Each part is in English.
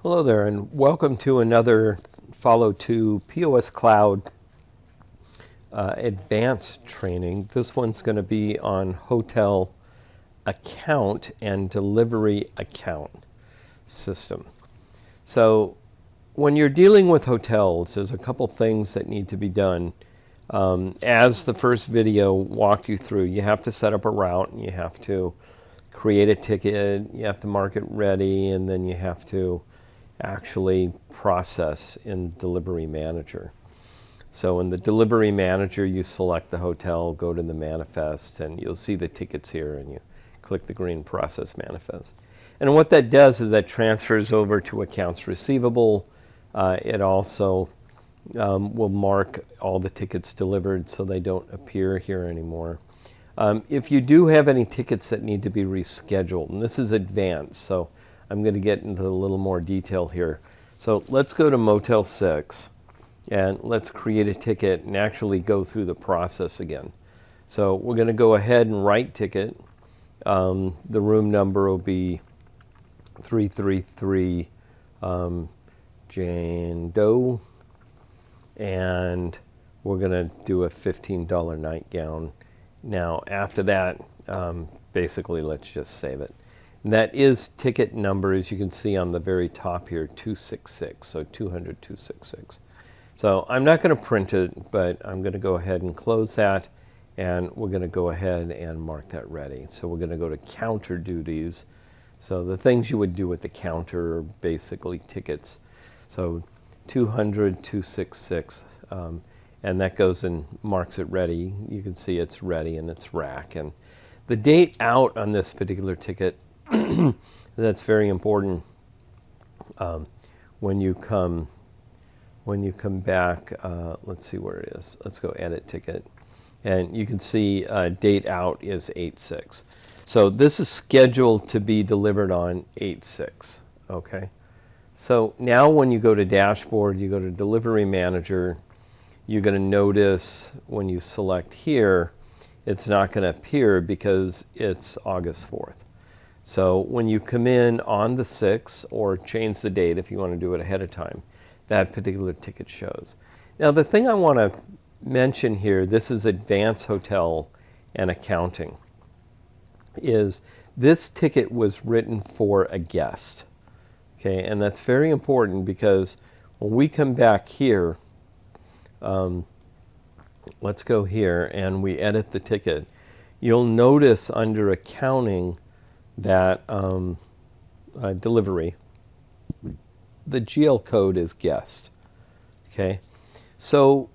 Hello there, and welcome to another follow to POS Cloud advanced training. This one's going to be on hotel account and delivery account system. So when you're dealing with hotels, there's a couple things that need to be done. As the first video walked you through, you have to set up a route, and you have to create a ticket, you have to mark it ready, and then you have to actually process in Delivery Manager. So in the Delivery Manager, you select the hotel, go to the manifest, and you'll see the tickets here, and you click the green Process Manifest. And what that does is that transfers over to accounts receivable. It also will mark all the tickets delivered so they don't appear here anymore. If you do have any tickets that need to be rescheduled, and this is advanced, so I'm going to get into a little more detail here. So let's go to Motel 6 and let's create a ticket and actually go through the process again. So we're going to go ahead and write ticket. The room number will be 333 Jane Doe, and we're going to do a $15 nightgown. Now after that, basically let's just save it. And that is ticket number, as you can see on the very top here, 266, so 200-266. So I'm not going to print it, but I'm going to go ahead and close that, and we're going to go ahead and mark that ready. So we're going to go to counter duties. So the things you would do at the counter are basically tickets. So 200-266, and that goes and marks it ready. You can see it's ready and it's rack. And the date out on this particular ticket, that's very important. When you come back, let's see where it is. Let's go edit ticket, and you can see date out is 8/6. So this is scheduled to be delivered on 8/6. Okay. So now when you go to dashboard, you go to Delivery Manager. You're going to notice when you select here, it's not going to appear because it's August 4th. So when you come in on the 6th, or change the date if you want to do it ahead of time, that particular ticket shows. Now the thing I want to mention here, this is advanced hotel and accounting, is this ticket was written for a guest. Okay, and that's very important because when we come back here, let's go here and we edit the ticket, you'll notice under accounting that delivery, the GL code is guest. Okay, so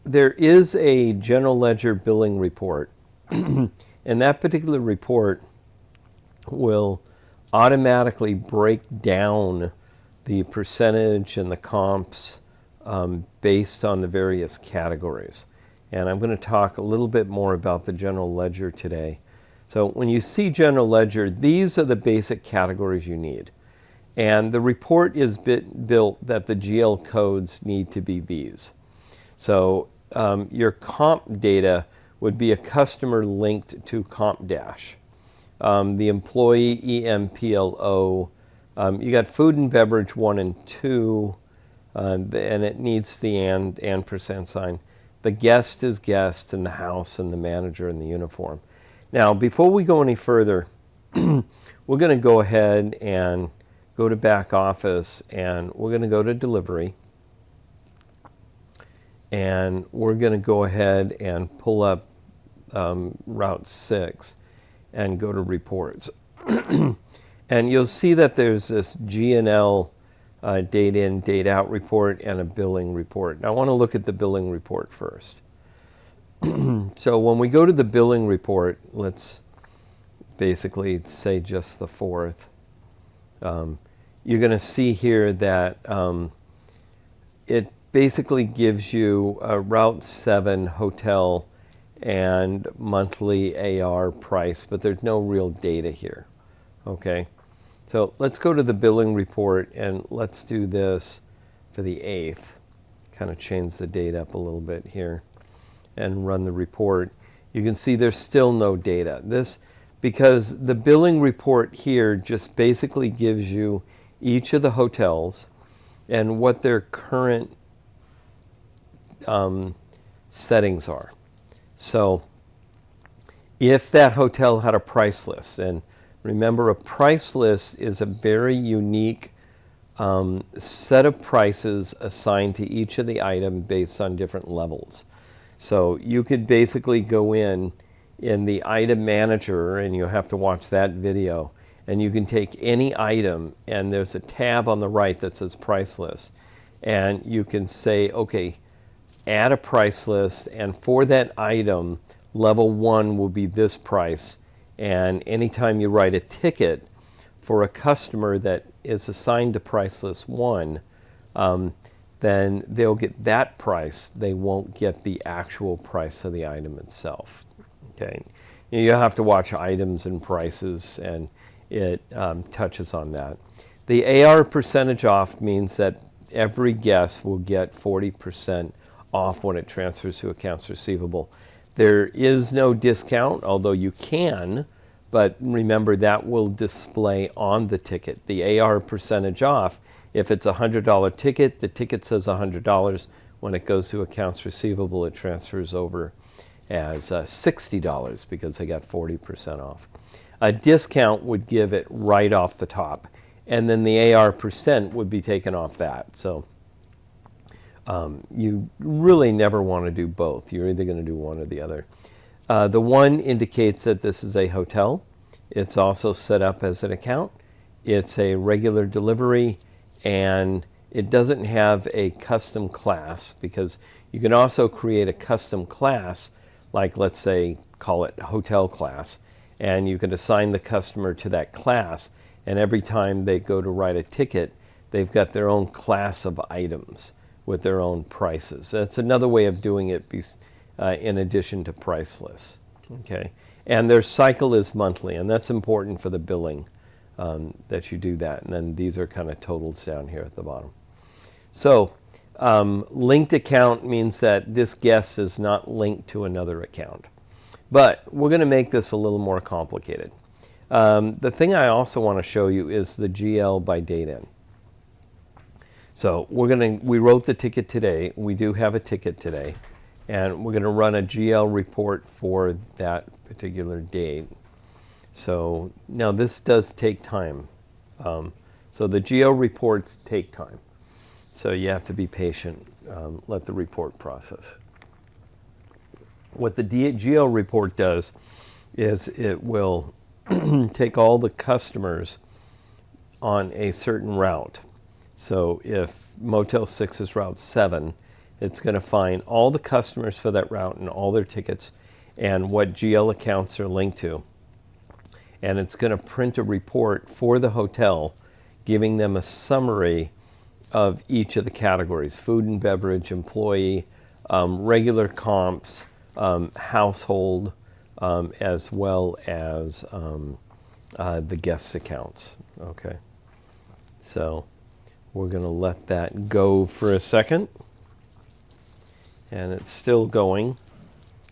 there is a general ledger billing report, and that particular report will automatically break down the percentage and the comps based on the various categories. And I'm going to talk a little bit more about the general ledger today. So when you see general ledger, these are the basic categories you need. And the report is built that the GL codes need to be these. So your comp data would be a customer linked to comp dash. The employee EMPLO, you got food and beverage 1 and 2, and it needs the and percent sign. The guest is guest, and the house and the manager and the uniform. Now, before we go any further, we're going to go ahead and go to back office, and we're going to go to delivery, and we're going to go ahead and pull up Route 6 and go to reports. And you'll see that there's this G&L date in, date out report and a billing report. Now I want to look at the billing report first. So when we go to the billing report, let's basically say just the 4th. You're going to see here that it basically gives you a Route 7 hotel and monthly AR price, but there's no real data here. Okay, so let's go to the billing report and let's do this for the 8th. Kind of change the date up a little bit here and run the report. You can see there's still no data. This because the billing report here just basically gives you each of the hotels and what their current settings are. So if that hotel had a price list, and remember, a price list is a very unique set of prices assigned to each of the item based on different levels. So you could basically go in the item manager, and you'll have to watch that video, and you can take any item, and there's a tab on the right that says price list, and you can say, okay, add a price list, and for that item, level 1 will be this price, and anytime you write a ticket for a customer that is assigned to price list 1, then they'll get that price. They won't get the actual price of the item itself. Okay, you have to watch items and prices, and it touches on that. The AR percentage off means that every guest will get 40% off when it transfers to accounts receivable. There is no discount, although you can, but remember that will display on the ticket. The AR percentage off, if it's a $100 ticket, the ticket says $100. When it goes to accounts receivable, it transfers over as $60 because they got 40% off. A discount would give it right off the top, and then the AR percent would be taken off that. So you really never want to do both. You're either going to do one or the other. The one indicates that this is a hotel. It's also set up as an account. It's a regular delivery, and it doesn't have a custom class, because you can also create a custom class, like let's say call it hotel class, and you can assign the customer to that class, and every time they go to write a ticket, they've got their own class of items with their own prices. That's another way of doing it in addition to price lists. Okay, and their cycle is monthly, and that's important for the billing, that you do that. And then these are kind of totals down here at the bottom. So linked account means that this guest is not linked to another account. But we're going to make this a little more complicated. The thing I also want to show you is the GL by date in. So we wrote the ticket today. We do have a ticket today, and we're going to run a GL report for that particular date. So now this does take time. So the GL reports take time. So you have to be patient. Let the report process. What the GL report does is it will take all the customers on a certain route. So if Motel 6 is Route 7, it's going to find all the customers for that route and all their tickets and what GL accounts are linked to. And it's going to print a report for the hotel giving them a summary of each of the categories: food and beverage, employee, regular comps, household, as well as the guest accounts. Okay, so we're going to let that go for a second, and it's still going,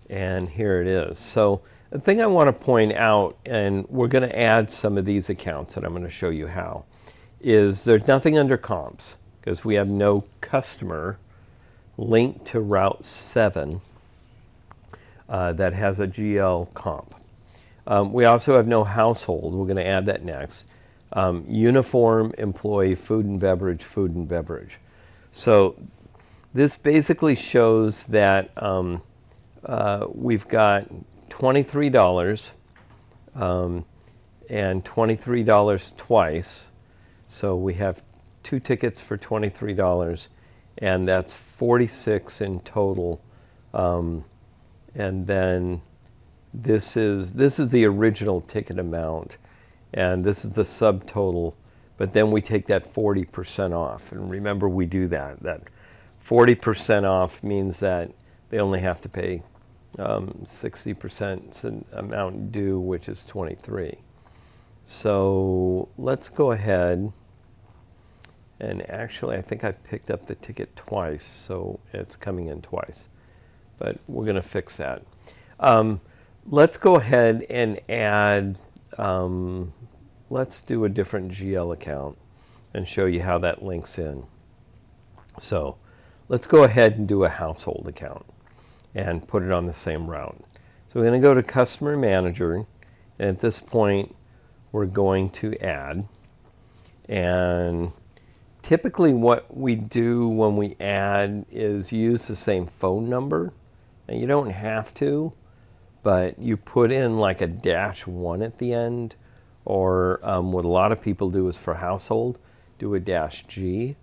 and here it is. So the thing I want to point out, and we're going to add some of these accounts, and I'm going to show you how, is there's nothing under comps because we have no customer linked to Route 7 that has a GL comp. We also have no household. We're going to add that next. Uniform, employee, food and beverage. So this basically shows that we've got $23 and $23 twice. So we have 2 tickets for $23, and that's 46 in total. And then this is the original ticket amount, and this is the subtotal, but then we take that 40% off. And remember, we do that. That 40% off means that they only have to pay 60% amount due, which is 23. So let's go ahead, and actually I think I picked up the ticket twice, so it's coming in twice. But we're going to fix that. Let's go ahead and add, let's do a different GL account. and show you how that links in. So let's go ahead and do a household account and put it on the same route. So we're going to go to Customer Manager, and at this point we're going to add. And typically what we do when we add is use the same phone number. And you don't have to, but you put in like a -1 at the end, or what a lot of people do is for household, do a -G.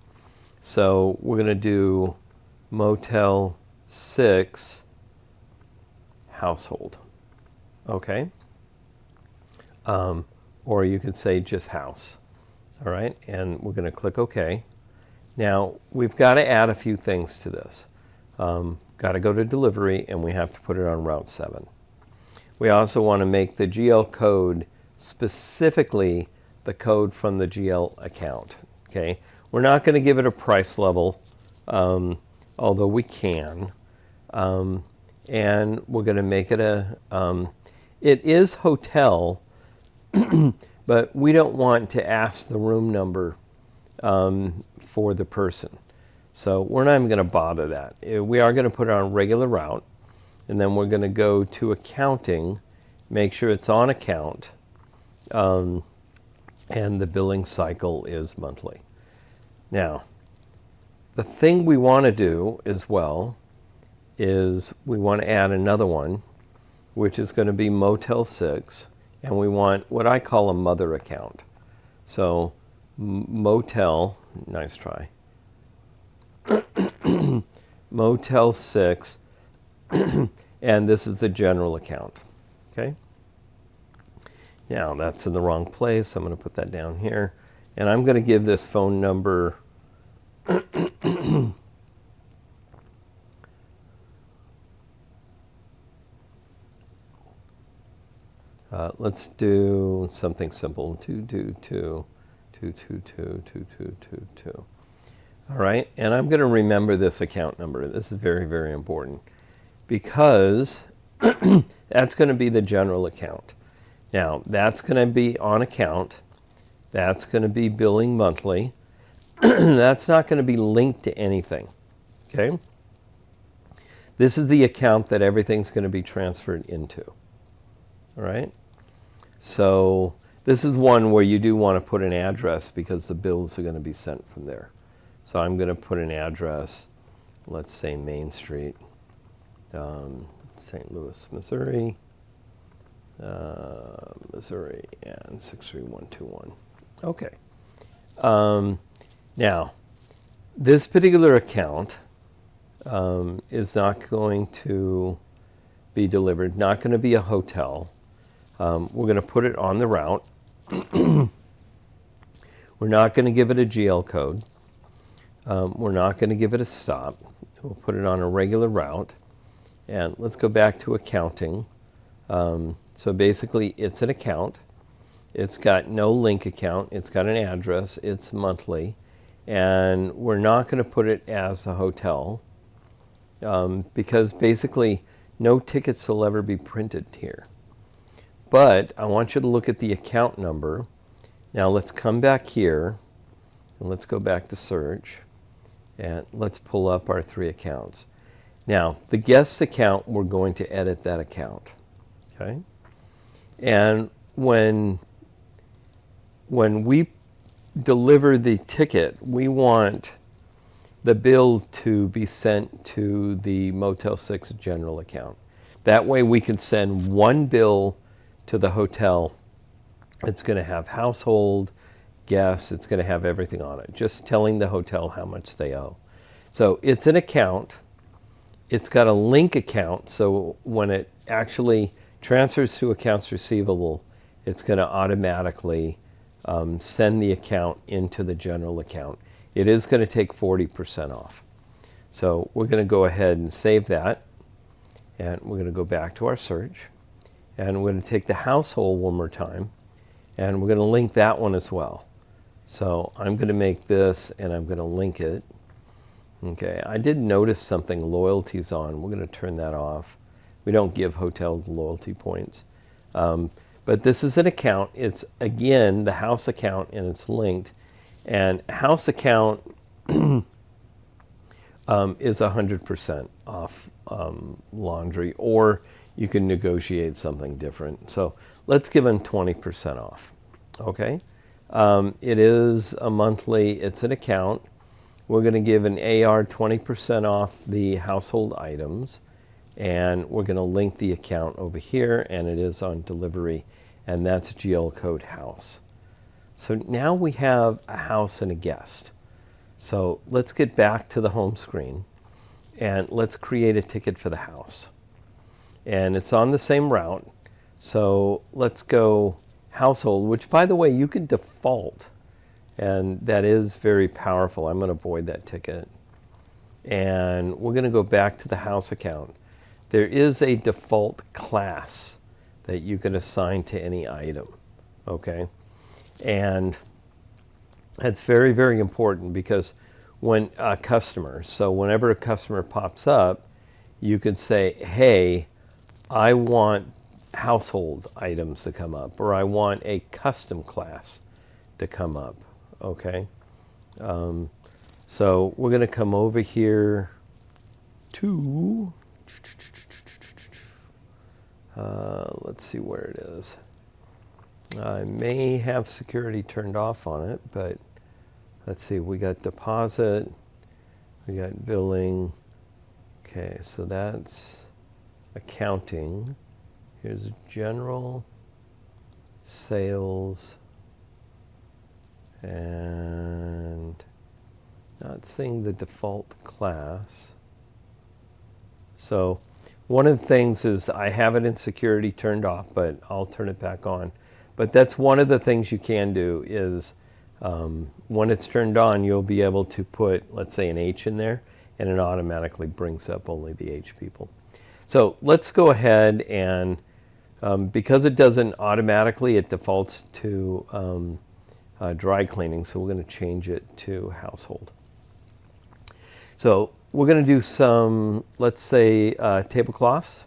So we're going to do Motel 6 household. Okay? Or you could say just house. All right? And we're going to click OK. Now, we've got to add a few things to this. Got to go to delivery, and we have to put it on Route 7. We also want to make the GL code specifically the code from the GL account. Okay? We're not going to give it a price level, although we can. And we're going to make it it is hotel, but we don't want to ask the room number for the person. So we're not even going to bother that. We are going to put it on regular route, and then we're going to go to accounting, make sure it's on account, and the billing cycle is monthly. Now, the thing we want to do as well is we want to add another one, which is going to be Motel 6, and we want what I call a mother account. So Motel, nice try, Motel 6, and this is the general account. Okay? Now, that's in the wrong place. I'm going to put that down here. And I'm going to give this phone number let's do something simple. 222-222-222-222. All right, and I'm going to remember this account number. This is very, very important because that's going to be the general account. Now, that's going to be on account. That's going to be billing monthly. That's not going to be linked to anything. Okay? This is the account that everything's going to be transferred into. All right? So this is one where you do want to put an address because the bills are going to be sent from there. So I'm going to put an address, let's say Main Street, St. Louis, Missouri, Missouri, and 63121. Okay. Now, this particular account is not going to be delivered, not going to be a hotel. We're going to put it on the route. We're not going to give it a GL code. We're not going to give it a stop. We'll put it on a regular route. And let's go back to accounting. So basically, it's an account. It's got no link account. It's got an address. It's monthly. And we're not going to put it as a hotel because basically no tickets will ever be printed here. But I want you to look at the account number. Now let's come back here and let's go back to search and let's pull up our 3 accounts. Now the guest account, we're going to edit that account. Okay? And when we deliver the ticket, we want the bill to be sent to the Motel 6 general account. That way we can send one bill to the hotel. It's going to have household, guests, it's going to have everything on it, just telling the hotel how much they owe. So it's an account. It's got a link account, so when it actually transfers to accounts receivable, it's going to automatically send the account into the general account. It is going to take 40% off. So we're going to go ahead and save that, and we're going to go back to our search, and we're going to take the household one more time, and we're going to link that one as well. So I'm going to make this, and I'm going to link it. Okay, I did notice something, loyalty's on. We're going to turn that off. We don't give hotels loyalty points. But this is an account. It's, again, the house account, and it's linked. And house account is 100% off laundry, or you can negotiate something different. So let's give them 20% off. Okay? It is a monthly, it's an account. We're going to give an AR 20% off the household items, and we're going to link the account over here, and it is on delivery, and that's GL code house. So now we have a house and a guest. So let's get back to the home screen, and let's create a ticket for the house. And it's on the same route. So let's go household, which, by the way, you can default, and that is very powerful. I'm going to void that ticket. And we're going to go back to the house account. There is a default class that you can assign to any item, okay? And that's very, very important, because when a customer, so whenever a customer pops up, you could say, hey, I want household items to come up, or I want a custom class to come up, okay? So we're going to come over here to, let's see where it is. I may have security turned off on it, but let's see, we got deposit, we got billing. Okay, so that's accounting. Here's general, sales, and not seeing the default class. So one of the things is I have it in security turned off, but I'll turn it back on. But that's one of the things you can do is when it's turned on, you'll be able to put, let's say, an H in there, and it automatically brings up only the H people. So let's go ahead and, because it doesn't automatically, it defaults to dry cleaning, so we're going to change it to household. So we're going to do some, let's say, tablecloths.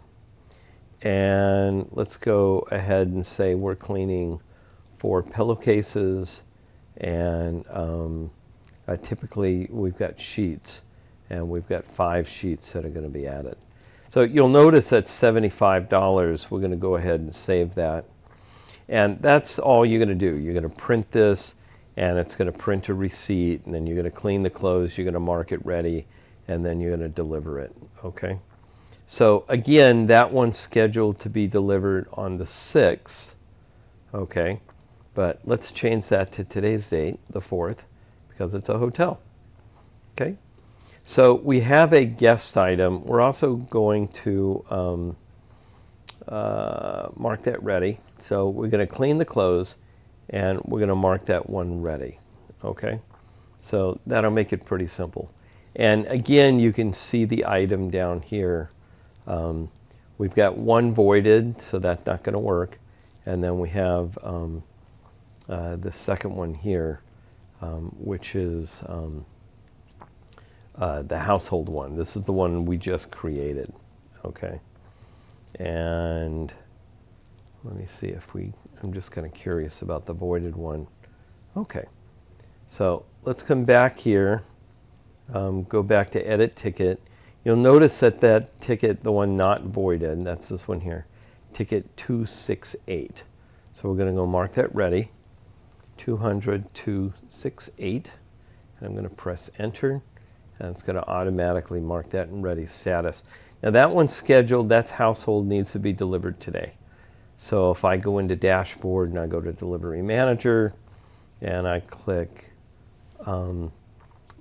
And let's go ahead and say we're cleaning 4 pillowcases, and typically we've got sheets, and we've got 5 sheets that are going to be added. So you'll notice that's $75. We're going to go ahead and save that. And that's all you're going to do. You're going to print this, and it's going to print a receipt, and then you're going to clean the clothes, you're going to mark it ready, and then you're going to deliver it, okay? So again, that one's scheduled to be delivered on the 6th, okay? But let's change that to today's date, the 4th, because it's a hotel, okay? So we have a guest item. We're also going to mark that ready. So we're going to clean the clothes, and we're going to mark that one ready, okay? So that'll make it pretty simple. And again, you can see the item down here. We've got one voided, so that's not going to work. And then we have the second one here, which is the household one. This is the one we just created, okay? And let me see if I'm just kind of curious about the voided one. Okay, so let's come back here, go back to edit ticket. You'll notice that that ticket, the one not voided, that's this one here, ticket 268. So we're going to go mark that ready, 200-268, and I'm going to press enter, and it's going to automatically mark that in ready status. Now that one's scheduled, that's household, needs to be delivered today. So if I go into dashboard and I go to delivery manager, and I click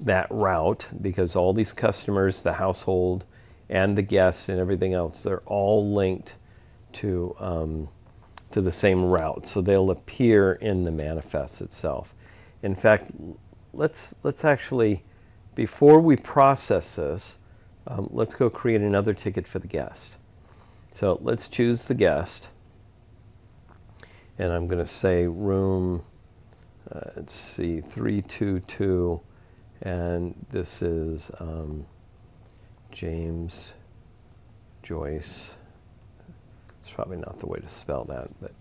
that route, because all these customers, the household and the guests and everything else, they're all linked to the same route, so they'll appear in the manifest itself. In fact, let's actually, before we process this, let's go create another ticket for the guest. So let's choose the guest, and I'm going to say room, let's see, 322. And this is James Joyce. It's probably not the way to spell that, but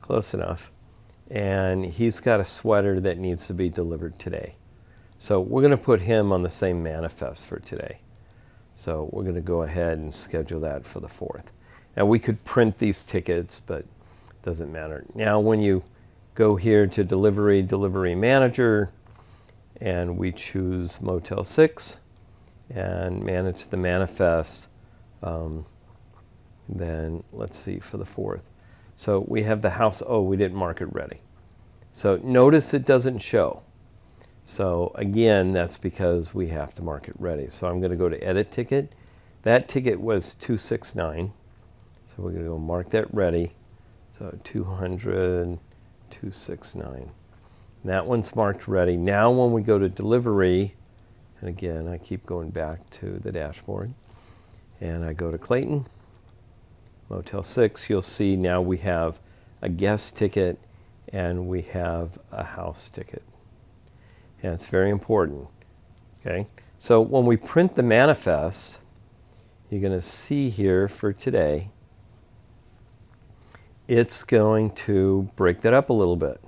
close enough. and he's got a sweater that needs to be delivered today. So we're going to put him on the same manifest for today. So we're going to go ahead and schedule that for the 4th. Now we could print these tickets, but it doesn't matter. Now when you go here to delivery manager, and we choose Motel 6 and manage the manifest, then let's see for the 4th. So we have the house, oh, we didn't mark it ready. So notice it doesn't show. So again, that's because we have to mark it ready. So I'm going to go to edit ticket. That ticket was 269. So we're going to go mark that ready. So 200, 269. That one's marked ready. Now when we go to delivery, and again, I keep going back to the dashboard, and I go to Clayton, Motel 6, you'll see now we have a guest ticket and we have a house ticket. And it's very important. Okay? So when we print the manifest, you're going to see here for today, it's going to break that up a little bit.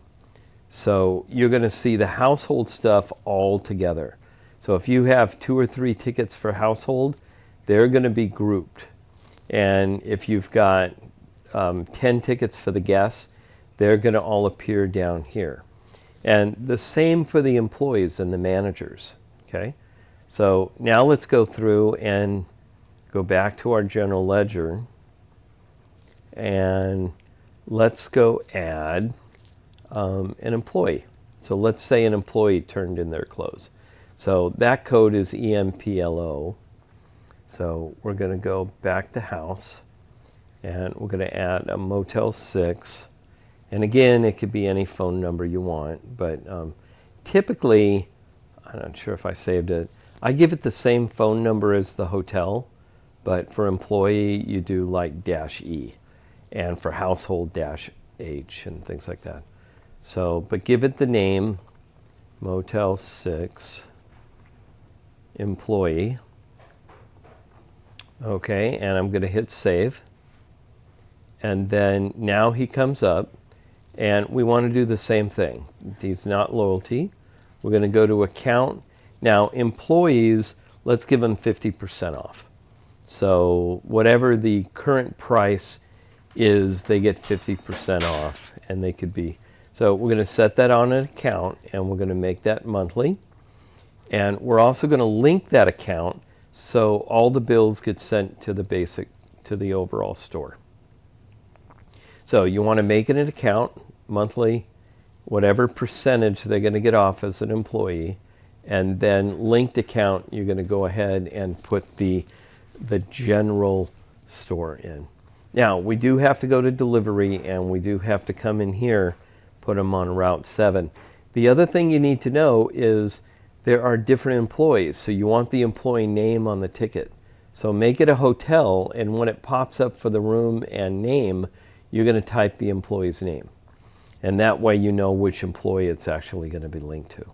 So you're going to see the household stuff all together. So if you have 2 or 3 tickets for household, they're going to be grouped. And if you've got 10 tickets for the guests, they're going to all appear down here. And the same for the employees and the managers. Okay? So now let's go through and go back to our general ledger. And let's go add an employee. So let's say an employee turned in their clothes. So that code is EMPLO. So we're going to go back to house, and we're going to add a Motel 6. And again, it could be any phone number you want, but typically, I'm not sure if I saved it, I give it the same phone number as the hotel, but for employee, you do like -E, and for household -H and things like that. So, but give it the name, Motel 6, employee. Okay, and I'm going to hit save. And then now he comes up, and we want to do the same thing. He's not loyalty. We're going to go to account. Now, employees, let's give them 50% off. So whatever the current price is, they get 50% off, and they could be. So we're going to set that on an account, and we're going to make that monthly. And we're also going to link that account so all the bills get sent to the overall store. So you want to make it an account monthly, whatever percentage they're going to get off as an employee, and then linked account, you're going to go ahead and put the general store in. Now, we do have to go to delivery, and we do have to come in here, put them on Route 7. The other thing you need to know is there are different employees, so you want the employee name on the ticket. So make it a hotel, and when it pops up for the room and name, you're going to type the employee's name. And that way you know which employee it's actually going to be linked to.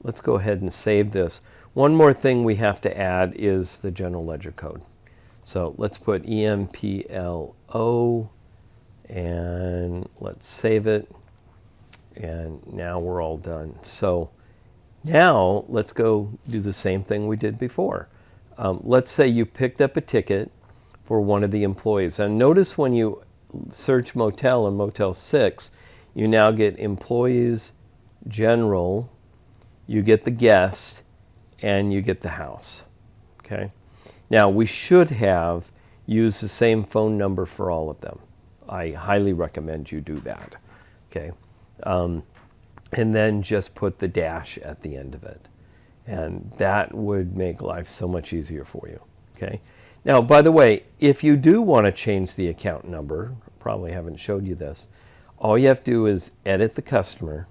Let's go ahead and save this. One more thing we have to add is the general ledger code. So let's put EMPLO, and let's save it. And now we're all done. So now let's go do the same thing we did before. Let's say you picked up a ticket for one of the employees. And notice when you search motel and Motel 6, you now get employees, general, you get the guest, and you get the house. Okay? Now we should have used the same phone number for all of them. I highly recommend you do that. Okay? And then just put the dash at the end of it. And that would make life so much easier for you. Okay? Now, by the way, if you do want to change the account number, probably haven't showed you this, all you have to do is edit the customer.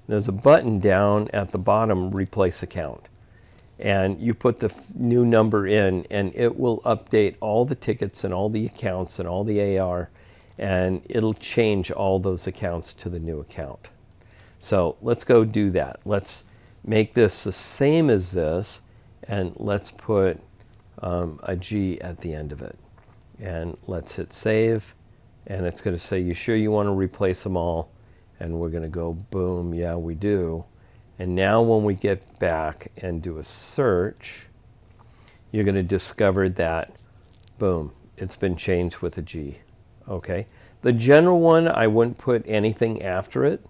There's a button down at the bottom, replace account. And you put the new number in, and it will update all the tickets and all the accounts and all the AR, and it'll change all those accounts to the new account. So let's go do that. Let's make this the same as this, and let's put a G at the end of it. And let's hit save, and it's going to say, you sure you want to replace them all? And we're going to go boom, yeah, we do. And now when we get back and do a search, you're going to discover that, boom, it's been changed with a G. Okay. The general one, I wouldn't put anything after it.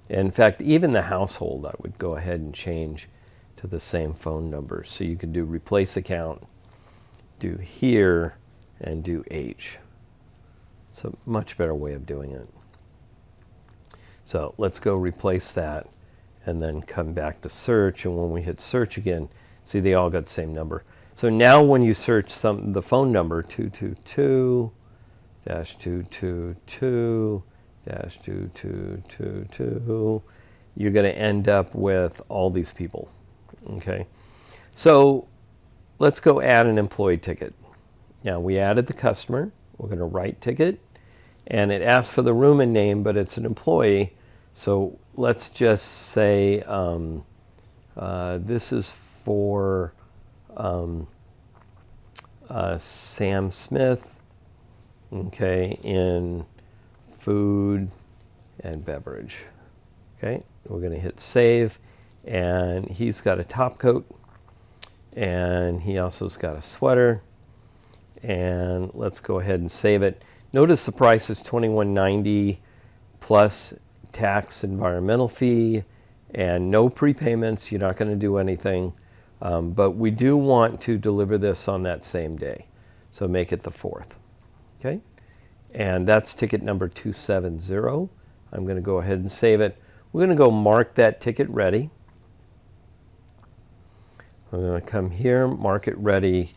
In fact, even the household, I would go ahead and change to the same phone number. So you can do replace account, do here, and do H. It's a much better way of doing it. So let's go replace that and then come back to search. And when we hit search again, see, they all got the same number. So now when you search the phone number 222-222-2222, you're going to end up with all these people. Okay. So let's go add an employee ticket. Now we added the customer. We're going to write ticket. And it asks for the room and name, but it's an employee. So let's just say this is for Sam Smith, okay, in food and beverage. Okay, we're going to hit save, and he's got a top coat, and he also's got a sweater, and let's go ahead and save it. Notice the price is $21.90 plus tax, environmental fee, and no prepayments. You're not going to do anything. But we do want to deliver this on that same day. So make it the 4th. Okay? And that's ticket number 270. I'm going to go ahead and save it. We're going to go mark that ticket ready. I'm going to come here, mark it ready,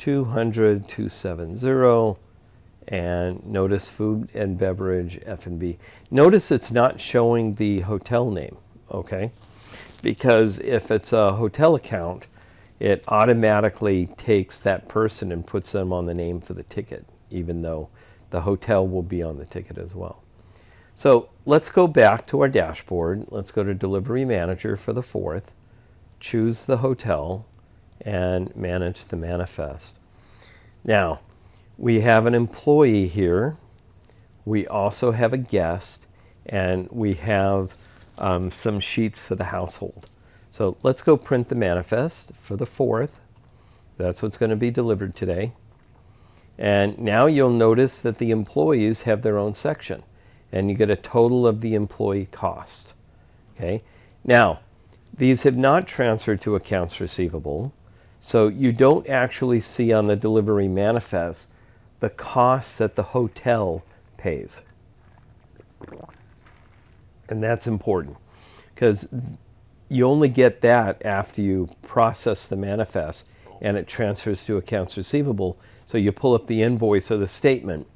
200-270. And notice food and beverage, F&B. Notice it's not showing the hotel name, okay? Because if it's a hotel account, it automatically takes that person and puts them on the name for the ticket, even though the hotel will be on the ticket as well. So let's go back to our dashboard. Let's go to Delivery Manager for the 4th, choose the hotel, and manage the manifest. Now, we have an employee here. We also have a guest, and we have some sheets for the household. So let's go print the manifest for the 4th. That's what's going to be delivered today. And now you'll notice that the employees have their own section, and you get a total of the employee cost. Okay. Now, these have not transferred to accounts receivable, so you don't actually see on the delivery manifest the cost that the hotel pays. And that's important because you only get that after you process the manifest and it transfers to accounts receivable. So you pull up the invoice or the statement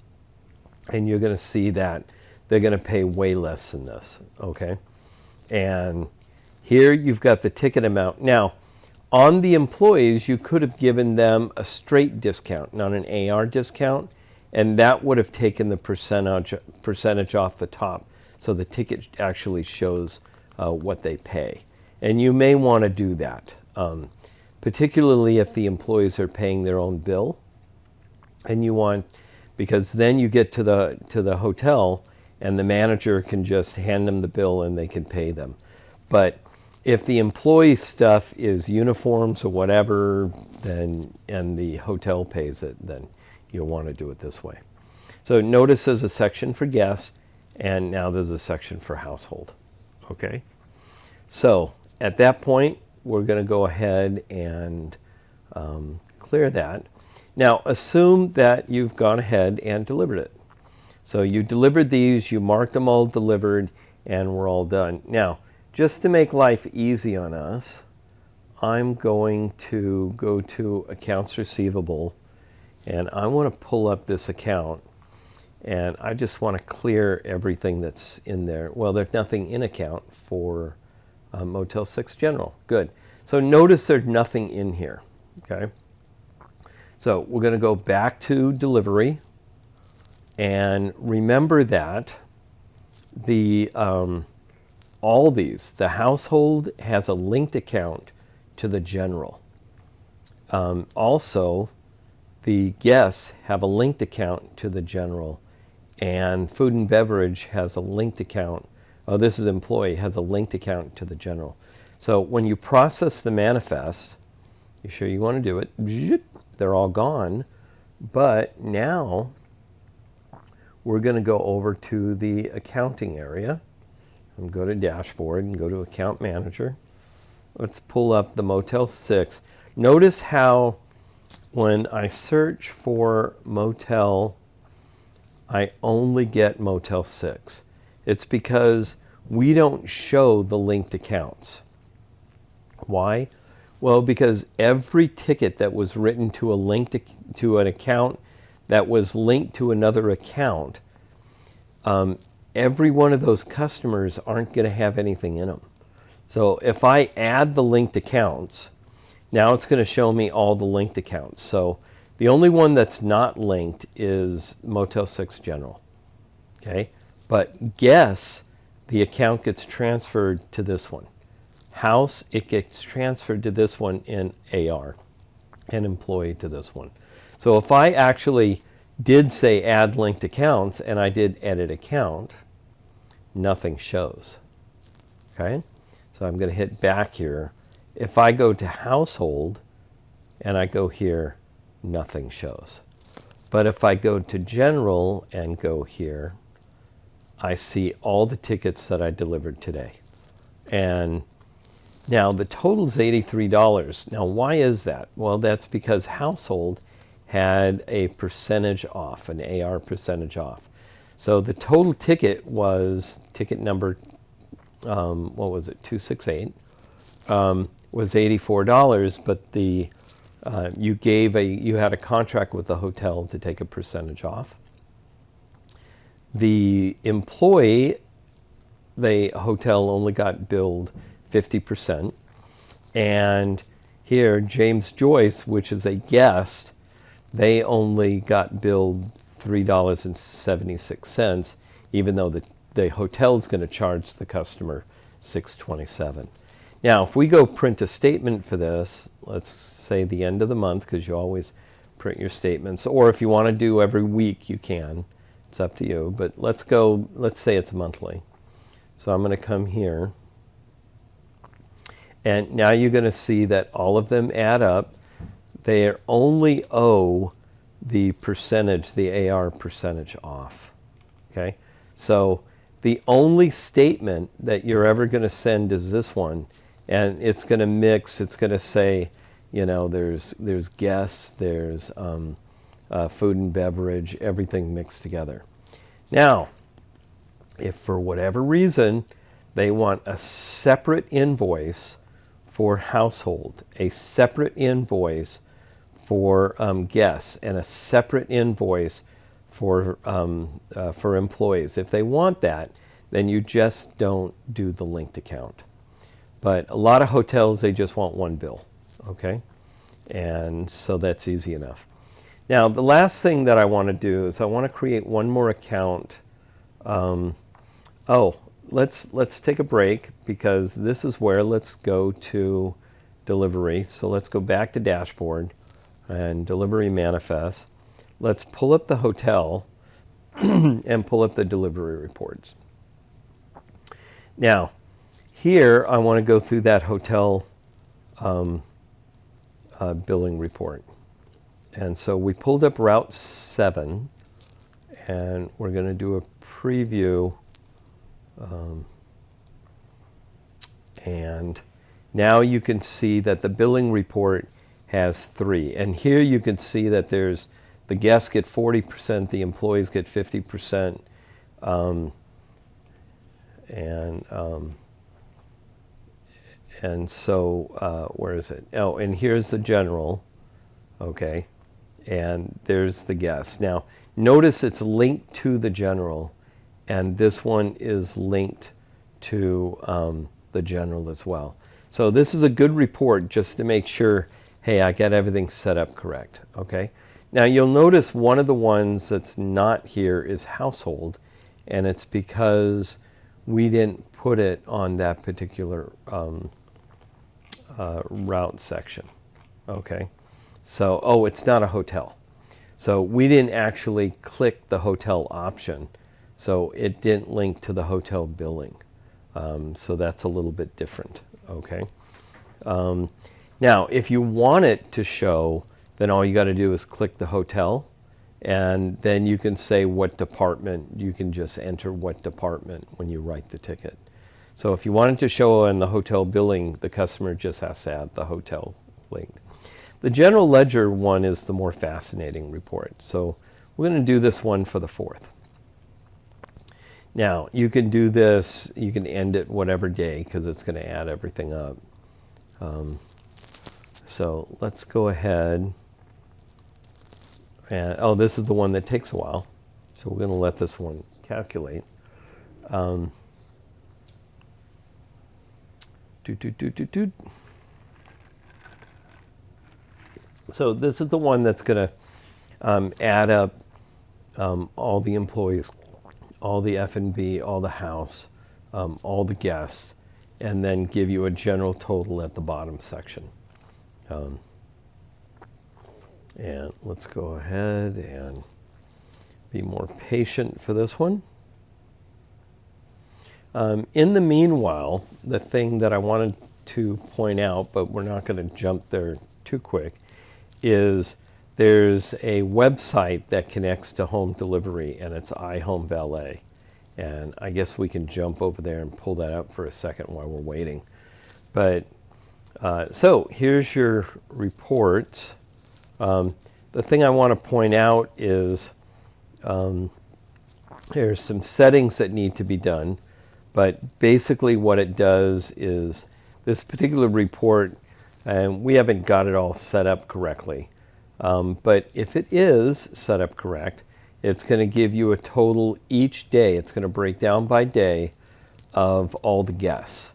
and you're going to see that they're going to pay way less than this, okay? And here you've got the ticket amount. Now, on the employees, you could have given them a straight discount, not an AR discount, and that would have taken the percentage off the top, so the ticket actually shows what they pay. And you may want to do that, particularly if the employees are paying their own bill, and you want, because then you get to the hotel, and the manager can just hand them the bill and they can pay them. But if the employee stuff is uniforms or whatever, then and the hotel pays it, then you'll want to do it this way. So notice there's a section for guests, and now there's a section for household. Okay. So at that point, we're going to go ahead and clear that. Now assume that you've gone ahead and delivered it. So you delivered these, you marked them all delivered, and we're all done. Now, just to make life easy on us, I'm going to go to accounts receivable, and I want to pull up this account, and I just want to clear everything that's in there. Well, there's nothing in account for Motel 6 General. Good. So notice there's nothing in here. Okay. So we're going to go back to delivery, and remember that the all these, the household has a linked account to the general. Also, the guests have a linked account to the general, and food and beverage has a linked account Oh, this is employee, has a linked account to the general. So when you process the manifest, you sure you want to do it, they're all gone. But now we're going to go over to the accounting area and go to dashboard and go to account manager. Let's pull up the Motel 6. Notice how when I search for motel, I only get Motel 6. It's because we don't show the linked accounts. Why? Well, because every ticket that was written to a link to an account that was linked to another account, every one of those customers aren't going to have anything in them. So if I add the linked accounts, now it's going to show me all the linked accounts. So the only one that's not linked is Motel 6 General. Okay? But guess the account gets transferred to this one. House, it gets transferred to this one in AR, and employee to this one. So if I actually did say add linked accounts and I did edit account, nothing shows. Okay? So I'm going to hit back here. If I go to household and I go here, nothing shows. But if I go to general and go here, I see all the tickets that I delivered today. And now the total is $83. Now why is that? Well, that's because household had a percentage off, an AR percentage off. So the total ticket was ticket number, what was it, 268, was $84, but the you had a contract with the hotel to take a percentage off. The employee, the hotel only got billed 50%. And here, James Joyce, which is a guest, they only got billed $3.76, even though the hotel's going to charge the customer $6.27. Now, if we go print a statement for this, let's say the end of the month, because you always print your statements, or if you want to do every week, you can. It's up to you, but let's say it's monthly. So I'm going to come here. And now you're going to see that all of them add up. They only owe the percentage, the AR percentage off. Okay? So the only statement that you're ever going to send is this one. And it's going to mix, it's going to say, you know, there's guests, there's food and beverage, everything mixed together. Now, if for whatever reason they want a separate invoice for household, a separate invoice for guests, and a separate invoice for employees, if they want that, then you just don't do the linked account. But a lot of hotels, they just want one bill, okay? And so that's easy enough. Now, the last thing that I want to do is I want to create one more account. Let's take a break, because this is where, let's go to delivery. So let's go back to dashboard and delivery manifest. Let's pull up the hotel and pull up the delivery reports. Now, here I want to go through that hotel billing report. And so we pulled up Route 7, and we're going to do a preview. And now you can see that the billing report has 3. And here you can see that there's the guests get 40%, the employees get 50%, and so where is it? Oh, and here's the general, okay, and there's the guests. Now, notice it's linked to the general, and this one is linked to the general as well. So this is a good report just to make sure, hey, I got everything set up correct, okay? Now you'll notice one of the ones that's not here is household, and it's because we didn't put it on that particular route section, okay? So, it's not a hotel. So we didn't actually click the hotel option, so it didn't link to the hotel billing. So that's a little bit different, okay? Now, if you want it to show, then all you got to do is click the hotel, and then you can say what department. You can just enter what department when you write the ticket. So if you want it to show in the hotel billing, the customer just has to add the hotel link. The general ledger one is the more fascinating report. So we're going to do this one for the 4th. Now, you can do this, you can end it whatever day because it's going to add everything up. So let's go ahead. And, oh, this is the one that takes a while. So we're going to let this one calculate. So this is the one that's going to add up all the employees, all the F&B, all the house, all the guests, and then give you a general total at the bottom section. And let's go ahead and be more patient for this one. In the meanwhile, the thing that I wanted to point out, but we're not going to jump there too quick, is there's a website that connects to home delivery, and it's iHome Valet. And I guess we can jump over there and pull that up for a second while we're waiting. But so here's your reports. The thing I want to point out is there's some settings that need to be done. But basically what it does is this particular report, and we haven't got it all set up correctly. But if it is set up correct, it's going to give you a total each day. It's going to break down by day of all the guests.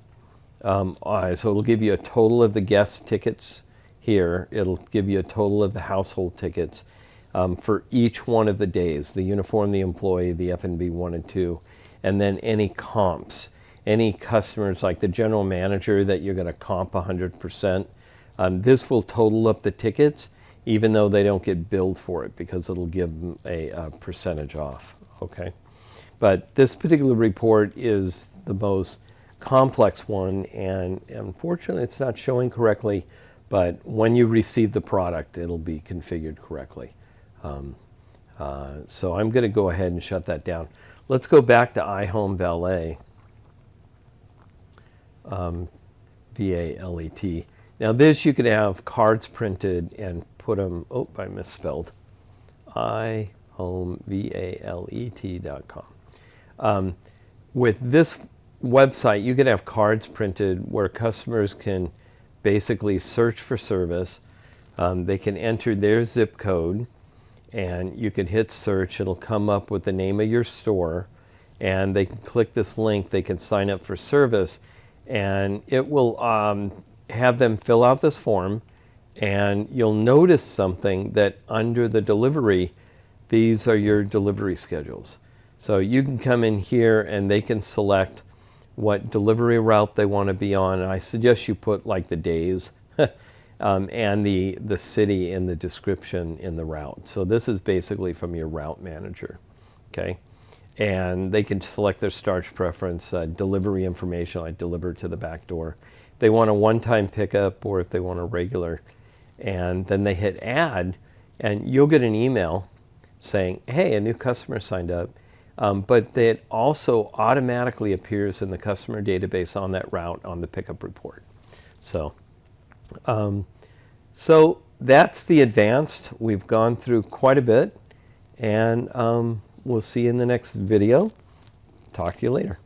So it'll give you a total of the guest tickets here. It'll give you a total of the household tickets for each one of the days, the uniform, the employee, the F&B 1 and 2, and then any comps. Any customers like the general manager that you're going to comp 100%. This will total up the tickets even though they don't get billed for it because it'll give them a percentage off, okay? But this particular report is the most complex one, and unfortunately it's not showing correctly, but when you receive the product, it'll be configured correctly. So I'm going to go ahead and shut that down. Let's go back to iHome Valet, V-A-L-E-T. Now this, you could have cards printed and put them, oh, I misspelled, iHomeValet.com. With this website, you can have cards printed where customers can basically search for service. They can enter their zip code, and you can hit search. It'll come up with the name of your store, and they can click this link. They can sign up for service, and it will have them fill out this form, and you'll notice something that under the delivery, these are your delivery schedules. So you can come in here and they can select what delivery route they want to be on. And I suggest you put like the days and the city in the description in the route. So this is basically from your route manager, okay? And they can select their starch preference, delivery information, like deliver to the back door. They want a one-time pickup or if they want a regular. And then they hit add, and you'll get an email saying, hey, a new customer signed up. But it also automatically appears in the customer database on that route on the pickup report. So, so that's the advanced. We've gone through quite a bit, and we'll see you in the next video. Talk to you later.